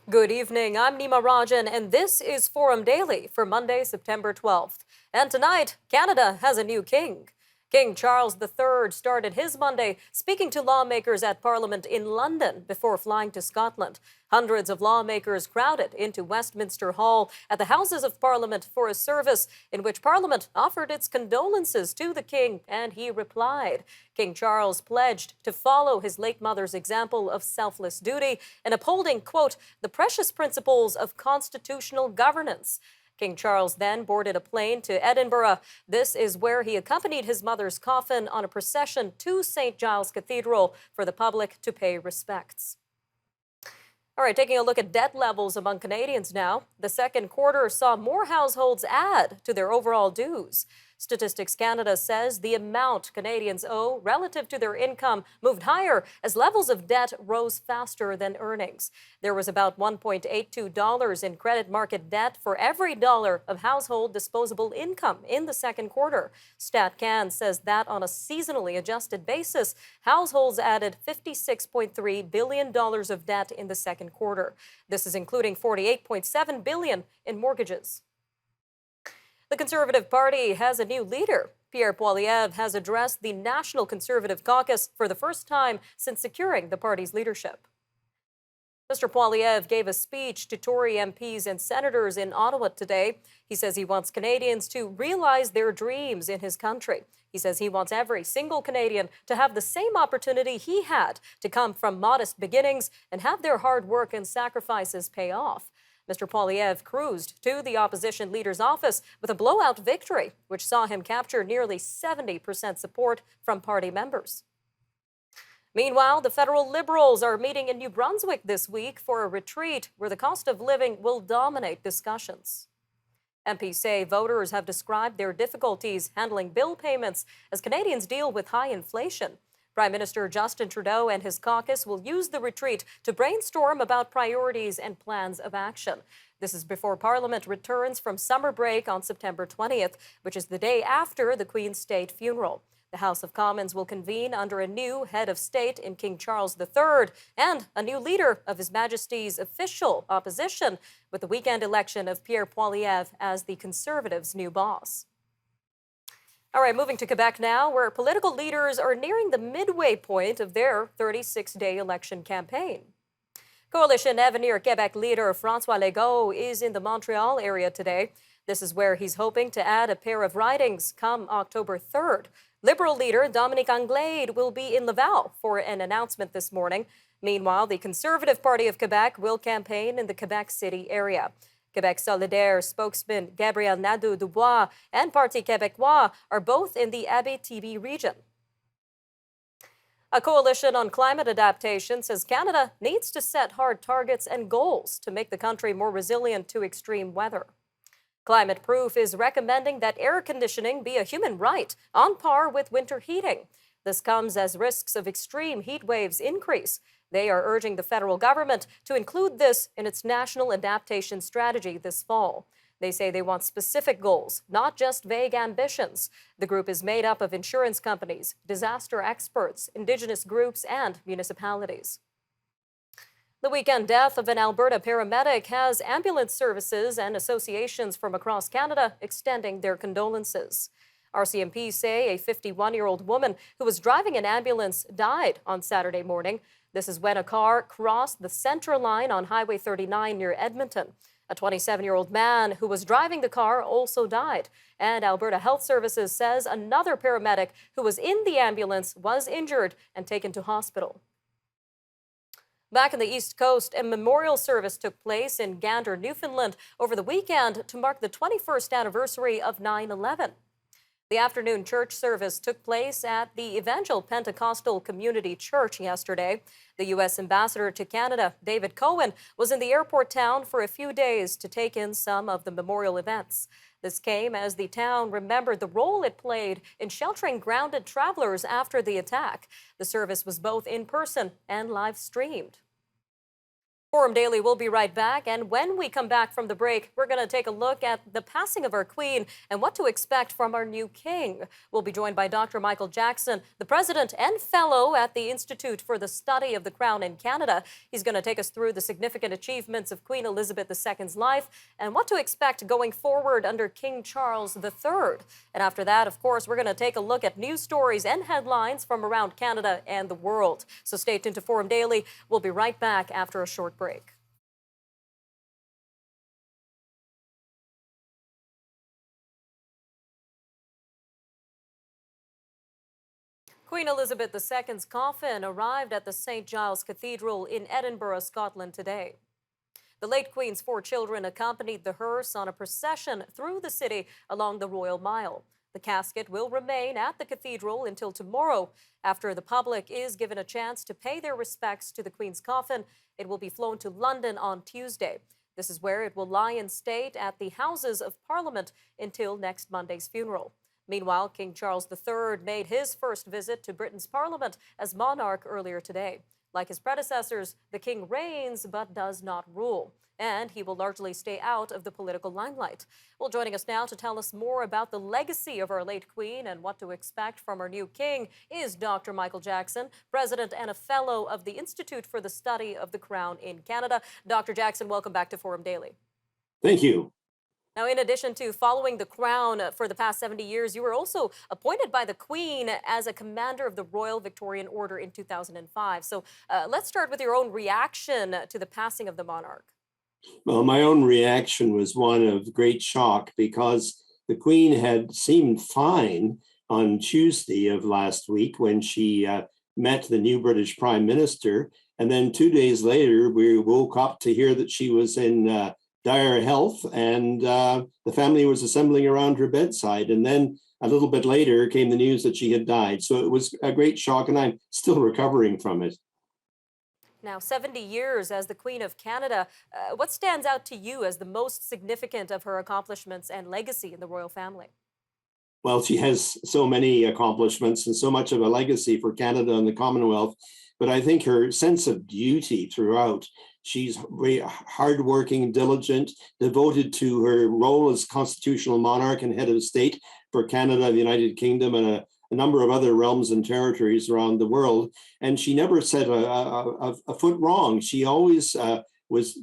Good evening, I'm Nima and this is Forum Daily for Monday, September 12th. And tonight, Canada has a new king. King Charles III started his Monday speaking to lawmakers at Parliament in London before flying to Scotland. Hundreds of lawmakers crowded into Westminster Hall at the Houses of Parliament for a service in which Parliament offered its condolences to the king, and he replied. King Charles pledged to follow his late mother's example of selfless duty and upholding, quote, the precious principles of constitutional governance. King Charles then boarded a plane to Edinburgh. This is where he accompanied his mother's coffin on a procession to St. Giles Cathedral for the public to pay respects. All right, taking a look at debt levels among Canadians now. The second quarter saw more households add to their overall dues. Statistics Canada says the amount Canadians owe relative to their income moved higher as levels of debt rose faster than earnings. There was about $1.82 in credit market debt for every dollar of household disposable income in the second quarter. StatCan says that on a seasonally adjusted basis, households added $56.3 billion of debt in the second quarter. This is including $48.7 billion in mortgages. The Conservative Party has a new leader. Pierre Poilievre has addressed the National Conservative Caucus for the first time since securing the party's leadership. Mr. Poilievre gave a speech to Tory MPs and senators in Ottawa today. He says he wants Canadians to realize their dreams in his country. He says he wants every single Canadian to have the same opportunity he had to come from modest beginnings and have their hard work and sacrifices pay off. Mr. Poilievre cruised to the opposition leader's office with a blowout victory, which saw him capture nearly 70% support from party members. Meanwhile, the federal Liberals are meeting in New Brunswick this week for a retreat where the cost of living will dominate discussions. MPs say voters have described their difficulties handling bill payments as Canadians deal with high inflation. Prime Minister Justin Trudeau and his caucus will use the retreat to brainstorm about priorities and plans of action. This is before Parliament returns from summer break on September 20th, which is the day after the Queen's state funeral. The House of Commons will convene under a new head of state in King Charles III and a new leader of His Majesty's official opposition, with the weekend election of Pierre Poilievre as the Conservatives' new boss. All right, moving to Quebec now, where political leaders are nearing the midway point of their 36-day election campaign. Coalition Avenir Quebec leader François Legault is in the Montreal area today. This is where he's hoping to add a pair of ridings come October 3rd. Liberal leader Dominique Anglade will be in Laval for an announcement this morning. Meanwhile, the Conservative Party of Quebec will campaign in the Quebec City area. Quebec Solidaire spokesman Gabriel Nadeau-Dubois and Parti Québécois are both in the Abitibi region. A coalition on climate adaptation says Canada needs to set hard targets and goals to make the country more resilient to extreme weather. Climate Proof is recommending that air conditioning be a human right on par with winter heating. This comes as risks of extreme heat waves increase. They are urging the federal government to include this in its national adaptation strategy this fall. They say they want specific goals, not just vague ambitions. The group is made up of insurance companies, disaster experts, Indigenous groups, and municipalities. The weekend death of an Alberta paramedic has ambulance services and associations from across Canada extending their condolences. RCMP say a 51-year-old woman who was driving an ambulance died on Saturday morning. This is when a car crossed the center line on Highway 39 near Edmonton. A 27-year-old man who was driving the car also died. And Alberta Health Services says another paramedic who was in the ambulance was injured and taken to hospital. Back in the East Coast, a memorial service took place in Gander, Newfoundland over the weekend to mark the 21st anniversary of 9/11. The afternoon church service took place at the Evangel Pentecostal Community Church yesterday. The U.S. ambassador to Canada, David Cohen, was in the airport town for a few days to take in some of the memorial events. This came as the town remembered the role it played in sheltering grounded travelers after the attack. The service was both in person and live streamed. Forum Daily will be right back. And when we come back from the break, we're going to take a look at the passing of our queen and what to expect from our new king. We'll be joined by Dr. Michael Jackson, the president and fellow at the Institute for the Study of the Crown in Canada. He's going to take us through the significant achievements of Queen Elizabeth II's life and what to expect going forward under King Charles III. And after that, of course, we're going to take a look at news stories and headlines from around Canada and the world. So stay tuned to Forum Daily. We'll be right back after a short break. Queen Elizabeth II's coffin arrived at the St. Giles Cathedral in Edinburgh, Scotland today. The late Queen's 4 children accompanied the hearse on a procession through the city along the Royal Mile. The casket will remain at the cathedral until tomorrow. After the public is given a chance to pay their respects to the Queen's coffin, it will be flown to London on Tuesday. This is where it will lie in state at the Houses of Parliament until next Monday's funeral. Meanwhile, King Charles III made his first visit to Britain's Parliament as monarch earlier today. Like his predecessors, the king reigns but does not rule, and he will largely stay out of the political limelight. Well, joining us now to tell us more about the legacy of our late queen and what to expect from our new king is Dr. Michael Jackson, president and a fellow of the Institute for the Study of the Crown in Canada. Dr. Jackson, welcome back to Forum Daily. Thank you. Now, in addition to following the crown for the past 70 years, you were also appointed by the Queen as a commander of the Royal Victorian Order in 2005. So let's start with your own reaction to the passing of the monarch. Well, my own reaction was one of great shock because the Queen had seemed fine on Tuesday of last week when she met the new British Prime Minister. And then 2 days later, we woke up to hear that she was in dire health, and the family was assembling around her bedside. And then a little bit later came the news that she had died. So it was a great shock, and I'm still recovering from it. Now, 70 years as the Queen of Canada, what stands out to you as the most significant of her accomplishments and legacy in the royal family? Well, she has so many accomplishments and so much of a legacy for Canada and the Commonwealth, but I think her sense of duty throughout. She's very hardworking, diligent, devoted to her role as constitutional monarch and head of state for Canada, the United Kingdom, and a number of other realms and territories around the world. And she never said a foot wrong. She always was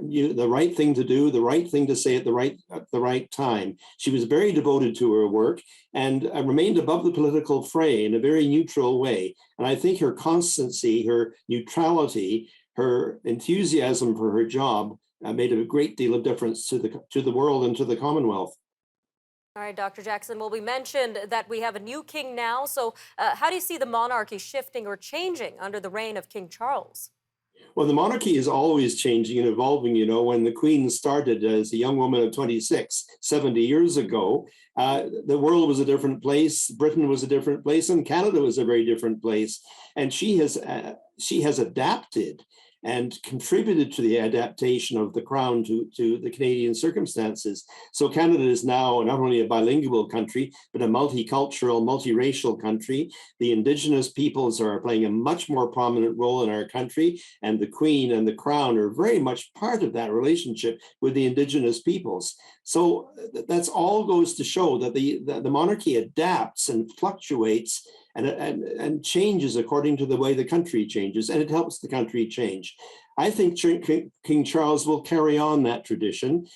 the right thing to do, the right thing to say at the right time. She was very devoted to her work and remained above the political fray in a very neutral way. And I think her constancy, her neutrality, her enthusiasm for her job made a great deal of difference to the world and to the Commonwealth. All right, Dr. Jackson. Well, we mentioned that we have a new king now. So how do you see the monarchy shifting or changing under the reign of King Charles? Well, the monarchy is always changing and evolving. You know, when the Queen started as a young woman of 26, 70 years ago, the world was a different place, Britain was a different place, and Canada was a very different place. And she has adapted and contributed to the adaptation of the crown to the Canadian circumstances. So Canada is now not only a bilingual country, but a multicultural, multiracial country. The Indigenous peoples are playing a much more prominent role in our country, and the Queen and the Crown are very much part of that relationship with the Indigenous peoples. So that's all goes to show that the monarchy adapts and fluctuates and changes according to the way the country changes, and it helps the country change. I think King Charles will carry on that tradition.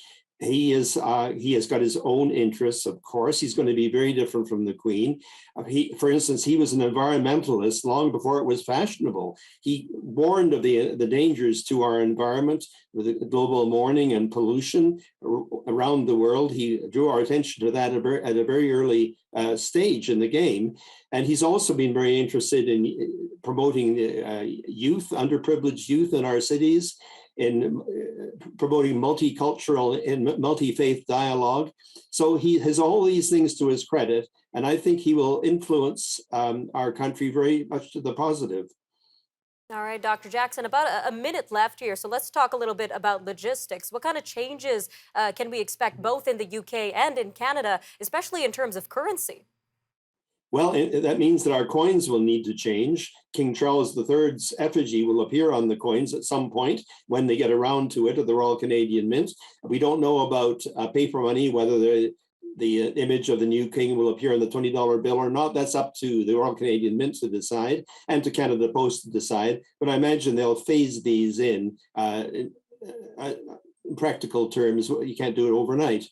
He has got his own interests, of course. He's going to be very different from the Queen. For instance, he was an environmentalist long before it was fashionable. He warned of the dangers to our environment with global warming and pollution around the world. He drew our attention to that at a very early stage in the game. And he's also been very interested in promoting youth, underprivileged youth in our cities, in promoting multicultural and multi-faith dialogue. So he has all these things to his credit, and I think he will influence our country very much to the positive. All right, Dr. Jackson, about a minute left here, so let's talk a little bit about logistics. What kind of changes can we expect both in the UK and in Canada, especially in terms of currency? Well, that means that our coins will need to change. King Charles III's effigy will appear on the coins at some point when they get around to it at the Royal Canadian Mint. We don't know about paper money, whether the image of the new king will appear on the $20 bill or not. That's up to the Royal Canadian Mint to decide and to Canada Post to decide. But I imagine they'll phase these in practical terms. You can't do it overnight.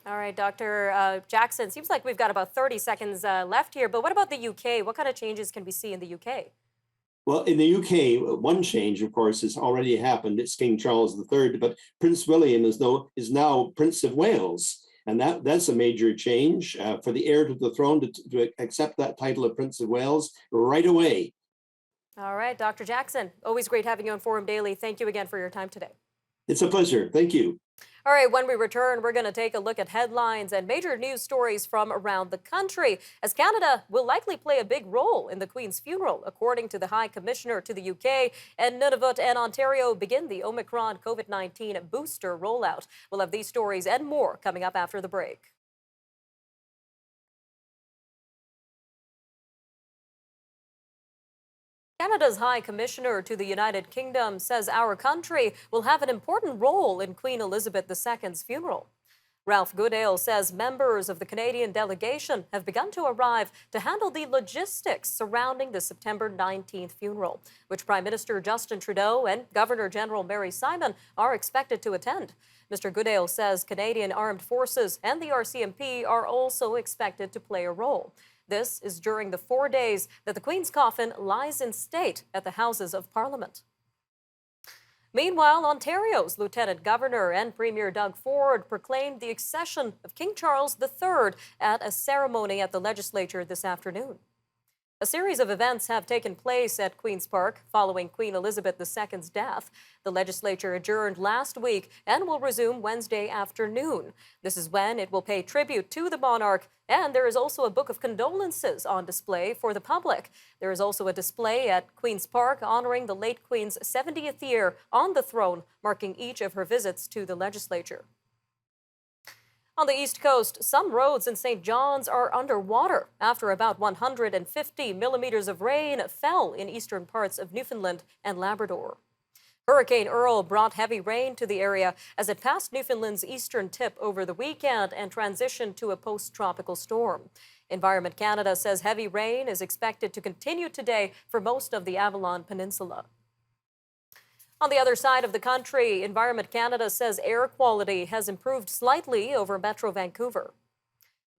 All right, Dr. Jackson, seems like we've got about 30 seconds left here, but what about the UK? What kind of changes can we see in the UK? Well, in the UK, one change, of course, has already happened. It's King Charles III, but Prince William is now Prince of Wales. And that's a major change for the heir to the throne to accept that title of Prince of Wales right away. All right, Dr. Jackson, always great having you on Forum Daily. Thank you again for your time today. It's a pleasure. Thank you. All right, when we return, we're going to take a look at headlines and major news stories from around the country, as Canada will likely play a big role in the Queen's funeral, according to the High Commissioner to the UK, and Nunavut and Ontario begin the Omicron COVID-19 booster rollout. We'll have these stories and more coming up after the break. Canada's High Commissioner to the United Kingdom says our country will have an important role in Queen Elizabeth II's funeral. Ralph Goodale says members of the Canadian delegation have begun to arrive to handle the logistics surrounding the September 19th funeral, which Prime Minister Justin Trudeau and Governor General Mary Simon are expected to attend. Mr. Goodale says Canadian Armed Forces and the RCMP are also expected to play a role. This is during the 4 days that the Queen's coffin lies in state at the Houses of Parliament. Meanwhile, Ontario's Lieutenant Governor and Premier Doug Ford proclaimed the accession of King Charles III at a ceremony at the legislature this afternoon. A series of events have taken place at Queen's Park following Queen Elizabeth II's death. The legislature adjourned last week and will resume Wednesday afternoon. This is when it will pay tribute to the monarch, and there is also a book of condolences on display for the public. There is also a display at Queen's Park honoring the late Queen's 70th year on the throne, marking each of her visits to the legislature. On the East Coast, some roads in St. John's are underwater after about 150 millimeters of rain fell in eastern parts of Newfoundland and Labrador. Hurricane Earl brought heavy rain to the area as it passed Newfoundland's eastern tip over the weekend and transitioned to a post-tropical storm. Environment Canada says heavy rain is expected to continue today for most of the Avalon Peninsula. On the other side of the country, Environment Canada says air quality has improved slightly over Metro Vancouver,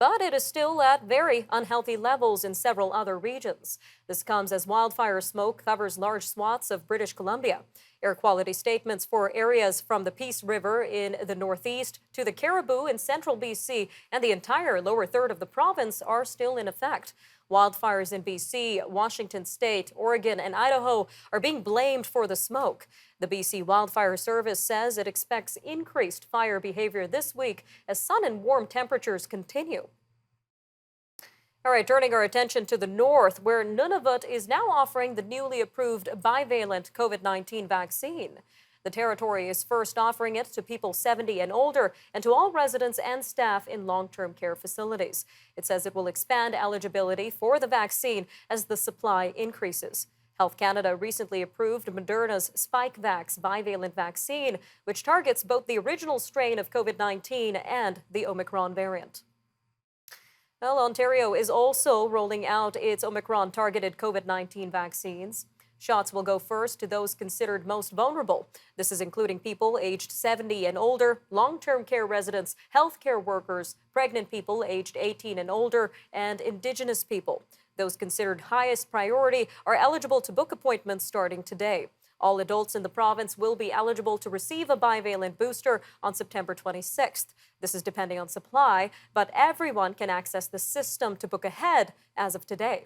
but it is still at very unhealthy levels in several other regions. This comes as wildfire smoke covers large swaths of British Columbia. Air quality statements for areas from the Peace River in the northeast to the Caribou in central BC and the entire lower third of the province are still in effect. Wildfires in BC, Washington State, Oregon, and Idaho are being blamed for the smoke. The BC Wildfire Service says it expects increased fire behavior this week as sun and warm temperatures continue. All right, turning our attention to the north, where Nunavut is now offering the newly approved bivalent COVID-19 vaccine. The territory is first offering it to people 70 and older and to all residents and staff in long-term care facilities. It says it will expand eligibility for the vaccine as the supply increases. Health Canada recently approved Moderna's Spikevax bivalent vaccine, which targets both the original strain of COVID-19 and the Omicron variant. Well, Ontario is also rolling out its Omicron-targeted COVID-19 vaccines. Shots will go first to those considered most vulnerable. This is including people aged 70 and older, long-term care residents, healthcare workers, pregnant people aged 18 and older, and Indigenous people. Those considered highest priority are eligible to book appointments starting today. All adults in the province will be eligible to receive a bivalent booster on September 26th. This is depending on supply, but everyone can access the system to book ahead as of today.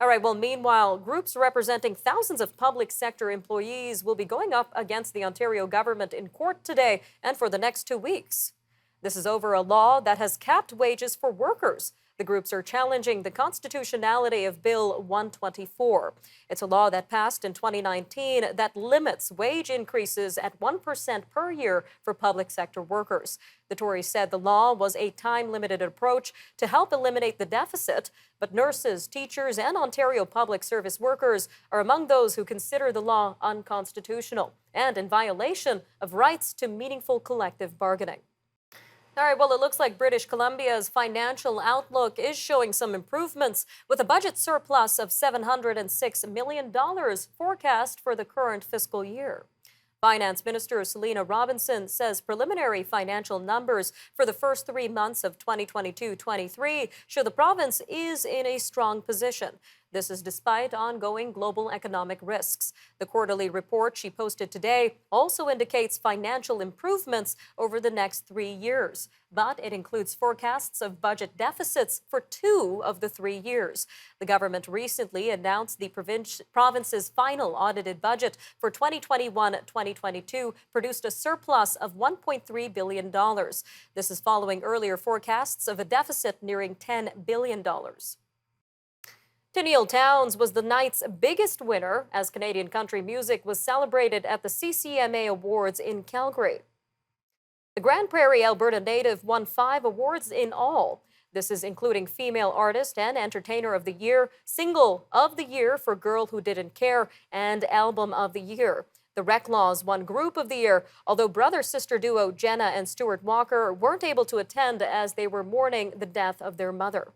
All right, well, meanwhile, groups representing thousands of public sector employees will be going up against the Ontario government in court today and for the next 2 weeks. This is over a law that has capped wages for workers. The groups are challenging the constitutionality of Bill 124. It's a law that passed in 2019 that limits wage increases at 1% per year for public sector workers. The Tories said the law was a time-limited approach to help eliminate the deficit, but nurses, teachers, and Ontario public service workers are among those who consider the law unconstitutional and in violation of rights to meaningful collective bargaining. All right, well, it looks like British Columbia's financial outlook is showing some improvements with a budget surplus of $706 million forecast for the current fiscal year. Finance Minister Selina Robinson says preliminary financial numbers for the first 3 months of 2022-23 show the province is in a strong position. This is despite ongoing global economic risks. The quarterly report she posted today also indicates financial improvements over the next 3 years, but it includes forecasts of budget deficits for 2 of the 3 years. The government recently announced the province's final audited budget for 2021-2022 produced a surplus of $1.3 billion. This is following earlier forecasts of a deficit nearing $10 billion. Tenille Townes was the night's biggest winner as Canadian country music was celebrated at the CCMA Awards in Calgary. The Grand Prairie, Alberta native won 5 awards in all. This is including Female Artist and Entertainer of the Year, Single of the Year for Girl Who Didn't Care, and Album of the Year. The Reclaws won Group of the Year, although brother-sister duo Jenna and Stuart Walker weren't able to attend as they were mourning the death of their mother.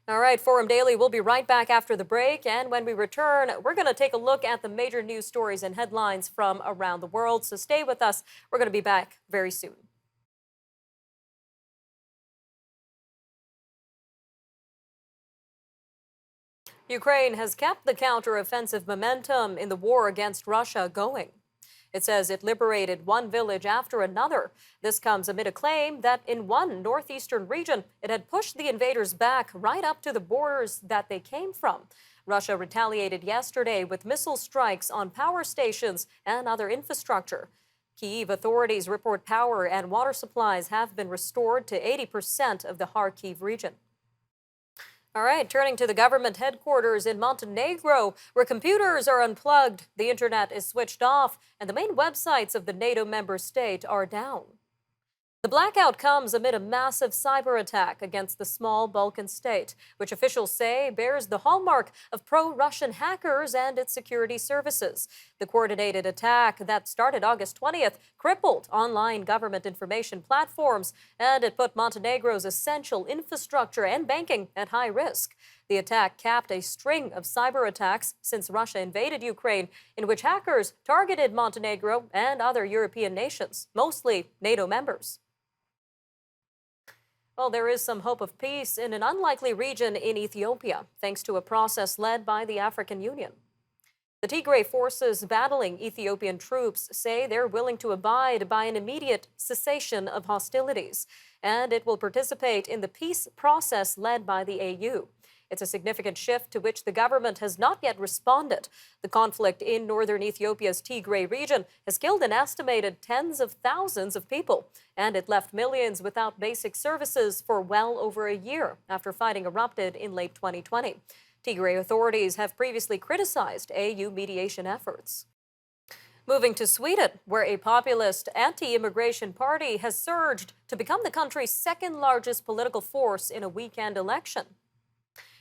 All right, Forum Daily, we'll be right back after the break. And when we return, we're going to take a look at the major news stories and headlines from around the world. So stay with us. We're going to be back very soon. Ukraine has kept the counter-offensive momentum in the war against Russia going. It says it liberated one village after another. This comes amid a claim that in one northeastern region, it had pushed the invaders back right up to the borders that they came from. Russia retaliated yesterday with missile strikes on power stations and other infrastructure. Kyiv authorities report power and water supplies have been restored to 80% of the Kharkiv region. All right, turning to the government headquarters in Montenegro, where computers are unplugged, the internet is switched off, and the main websites of the NATO member state are down. The blackout comes amid a massive cyber attack against the small Balkan state, which officials say bears the hallmark of pro-Russian hackers and its security services. The coordinated attack that started August 20th crippled online government information platforms, and it put Montenegro's essential infrastructure and banking at high risk. The attack capped a string of cyber attacks since Russia invaded Ukraine, in which hackers targeted Montenegro and other European nations, mostly NATO members. Well, there is some hope of peace in an unlikely region in Ethiopia, thanks to a process led by the African Union. The Tigray forces battling Ethiopian troops say they're willing to abide by an immediate cessation of hostilities, and it will participate in the peace process led by the AU. It's a significant shift to which the government has not yet responded. The conflict in northern Ethiopia's Tigray region has killed an estimated tens of thousands of people, and it left millions without basic services for well over a year after fighting erupted in late 2020. Tigray authorities have previously criticized AU mediation efforts. Moving to Sweden, where a populist anti-immigration party has surged to become the country's second largest political force in a weekend election.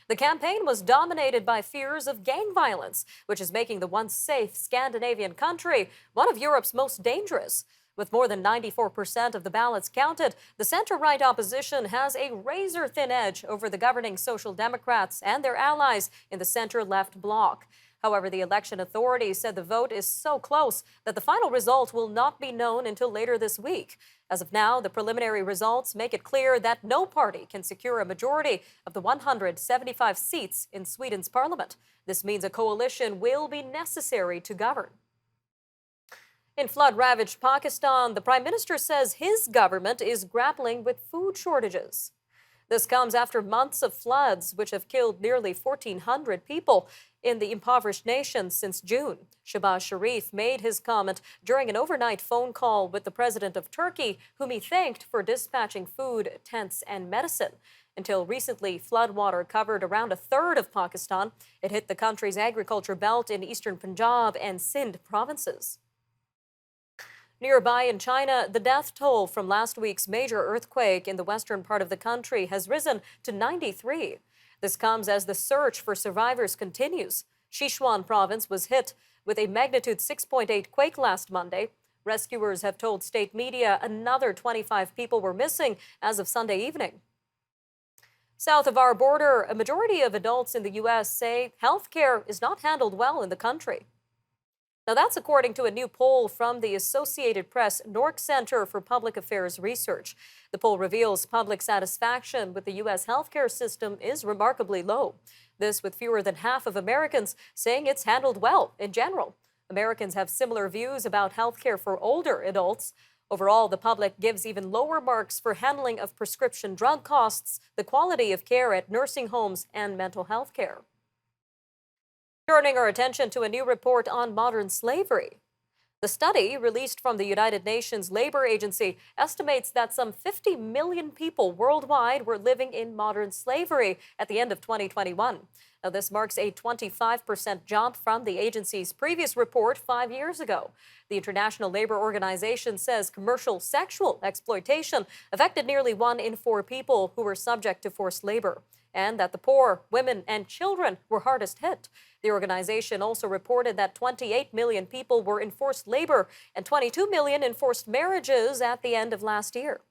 The campaign was dominated by fears of gang violence, which is making the once safe Scandinavian country one of Europe's most dangerous. With more than 94% of the ballots counted, the center-right opposition has a razor-thin edge over the governing Social Democrats and their allies in the center-left bloc. However, the election authorities said the vote is so close that the final result will not be known until later this week. As of now, the preliminary results make it clear that no party can secure a majority of the 175 seats in Sweden's parliament. This means a coalition will be necessary to govern. In flood-ravaged Pakistan, the Prime Minister says his government is grappling with food shortages. This comes after months of floods, which have killed nearly 1,400 people in the impoverished nation since June. Shahbaz Sharif made his comment during an overnight phone call with the president of Turkey, whom he thanked for dispatching food, tents, and medicine. Until recently, floodwater covered around a third of Pakistan. It hit the country's agriculture belt in eastern Punjab and Sindh provinces. Nearby in China, the death toll from last week's major earthquake in the western part of the country has risen to 93. This comes as the search for survivors continues. Sichuan province was hit with a magnitude 6.8 quake last Monday. Rescuers have told state media another 25 people were missing as of Sunday evening. South of our border, a majority of adults in the U.S. say health care is not handled well in the country. Now, that's according to a new poll from the Associated Press Nork Center for Public Affairs Research. The poll reveals public satisfaction with the U.S. healthcare system is remarkably low. This with fewer than half of Americans saying it's handled well in general. Americans have similar views about healthcare for older adults. Overall, the public gives even lower marks for handling of prescription drug costs, the quality of care at nursing homes, and mental health care. Turning our attention to a new report on modern slavery. The study, released from the United Nations Labor Agency, estimates that some 50 million people worldwide were living in modern slavery at the end of 2021. Now, this marks a 25% jump from the agency's previous report 5 years ago. The International Labor Organization says commercial sexual exploitation affected nearly 1 in 4 people who were subject to forced labor, and that the poor, women, and children were hardest hit. The organization also reported that 28 million people were in forced labor and 22 million in forced marriages at the end of last year.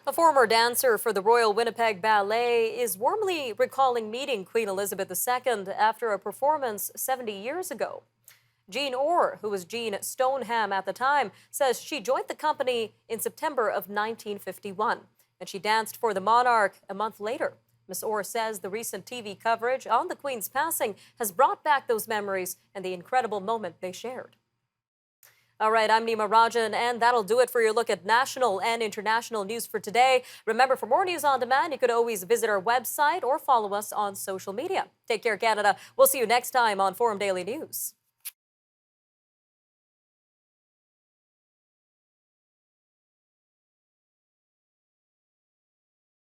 A former dancer for the Royal Winnipeg Ballet is warmly recalling meeting Queen Elizabeth II after a performance 70 years ago. Jean Orr, who was Jean Stoneham at the time, says she joined the company in September of 1951, and she danced for the monarch a month later. Ms. Orr says the recent TV coverage on the Queen's passing has brought back those memories and the incredible moment they shared. All right, I'm Nima Rajan, and that'll do it for your look at national and international news for today. Remember, for more news on demand, you could always visit our website or follow us on social media. Take care, Canada. We'll see you next time on Forum Daily News.